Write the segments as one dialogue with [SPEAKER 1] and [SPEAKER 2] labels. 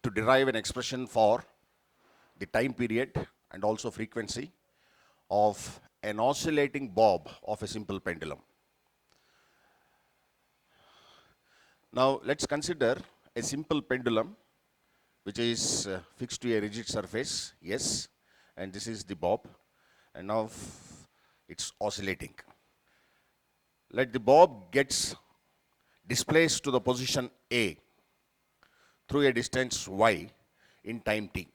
[SPEAKER 1] to derive an expression for the time period and also frequency of an oscillating bob of a simple pendulum. Now let's consider a simple pendulum which is fixed to a rigid surface, yes, and this is the bob, and now it's oscillating. Let the bob gets displaced to the position A through a distance y in time t.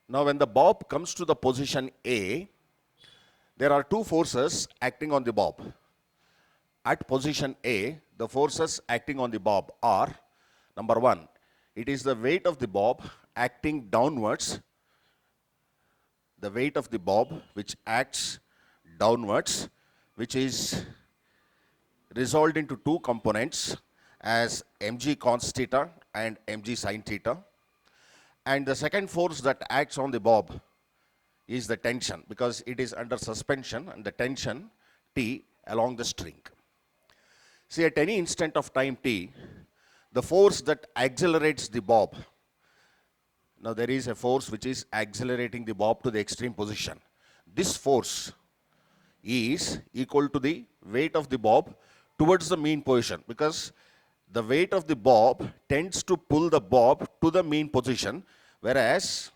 [SPEAKER 1] Now when the bob comes to the position A, there are two forces acting on the bob. At position A, the forces acting on the bob are, number one, it is the weight of the bob acting downwards, the weight of the bob which acts downwards, which is resolved into two components as mg cos theta and mg sin theta. And the second force that acts on the bob is the tension, because it is under suspension and the tension T along the string. See, at any instant of time T, the force that accelerates the bob, now there is a force which is accelerating the bob to the extreme position. This force is equal to the weight of the bob towards the mean position, because the weight of the bob tends to pull the bob to the mean position, whereas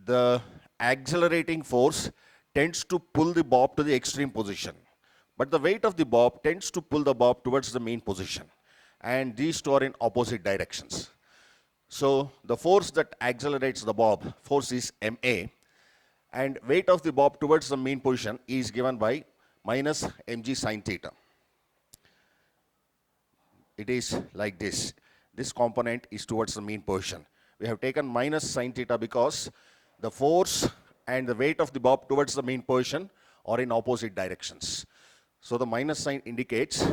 [SPEAKER 1] the accelerating force tends to pull the bob to the extreme position. But the weight of the bob tends to pull the bob towards the mean position, and these two are in opposite directions. So the force that accelerates the bob, force is ma, and weight of the bob towards the mean position is given by minus mg sin theta. It is like this. This component is towards the mean position. We have taken minus sin theta because the force and the weight of the bob towards the mean position are in opposite directions. So the minus sign indicates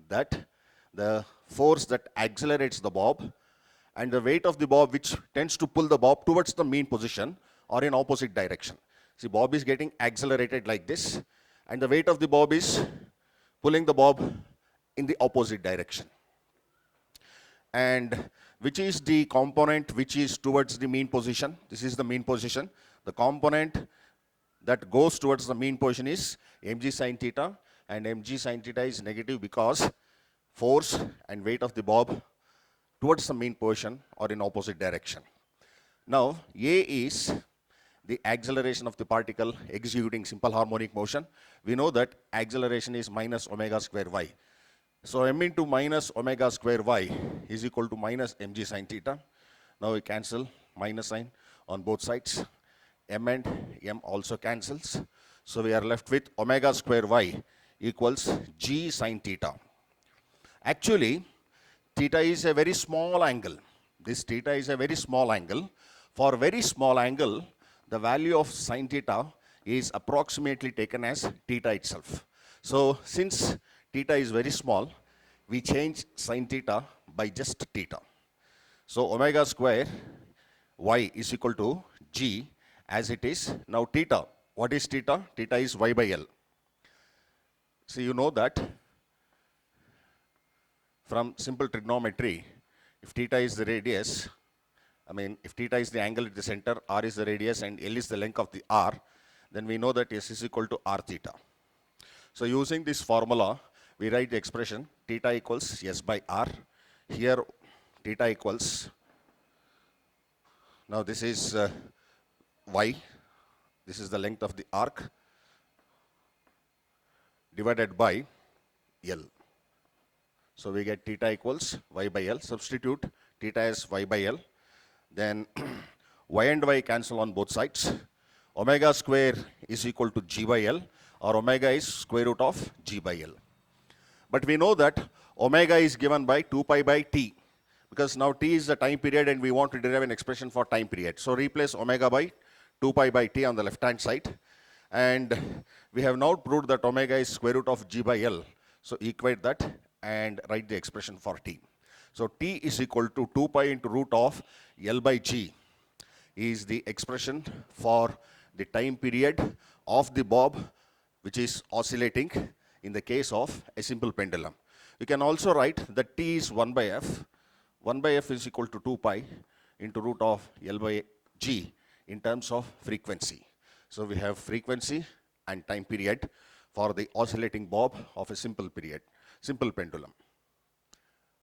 [SPEAKER 1] that the force that accelerates the bob and the weight of the bob which tends to pull the bob towards the mean position are in opposite direction. See, bob is getting accelerated like this, and the weight of the bob is pulling the bob in the opposite direction. And which is the component which is towards the mean position? This is the mean position. The component that goes towards the mean position is mg sin theta, and mg sin theta is negative because force and weight of the bob towards the mean position are in opposite direction. Now, A is the acceleration of the particle executing simple harmonic motion. We know that acceleration is minus omega square y. So m into minus omega square y is equal to minus mg sin theta. Now we cancel minus sign on both sides. M and m also cancels. So we are left with omega square y equals g sin theta. Actually, theta is a very small angle. This theta is a very small angle. For very small angle, the value of sin theta is approximately taken as theta itself. So since theta is very small, we change sin theta by just theta. So omega square y is equal to g as it is. Now theta, what is theta? Theta is y by L. So you know that from simple trigonometry, if theta is the radius, if theta is the angle at the center, r is the radius, and L is the length of the r, then we know that S is equal to r theta. So using this formula, we write the expression theta equals S by r. Here theta equals, now this is y, this is the length of the arc, divided by L. So we get theta equals y by L. Substitute theta as y by L. Then y and y cancel on both sides. Omega square is equal to g by L, or omega is square root of g by L. But we know that omega is given by 2 pi by t, because now t is the time period and we want to derive an expression for time period. So replace omega by 2 pi by t on the left hand side. And we have now proved that omega is square root of g by L. So equate that and write the expression for t. So t is equal to 2 pi into root of L by g is the expression for the time period of the bob which is oscillating in the case of a simple pendulum. You can also write that t is 1 by f, 1 by f is equal to 2 pi into root of L by G in terms of frequency. So we have frequency and time period for the oscillating bob of a simple pendulum.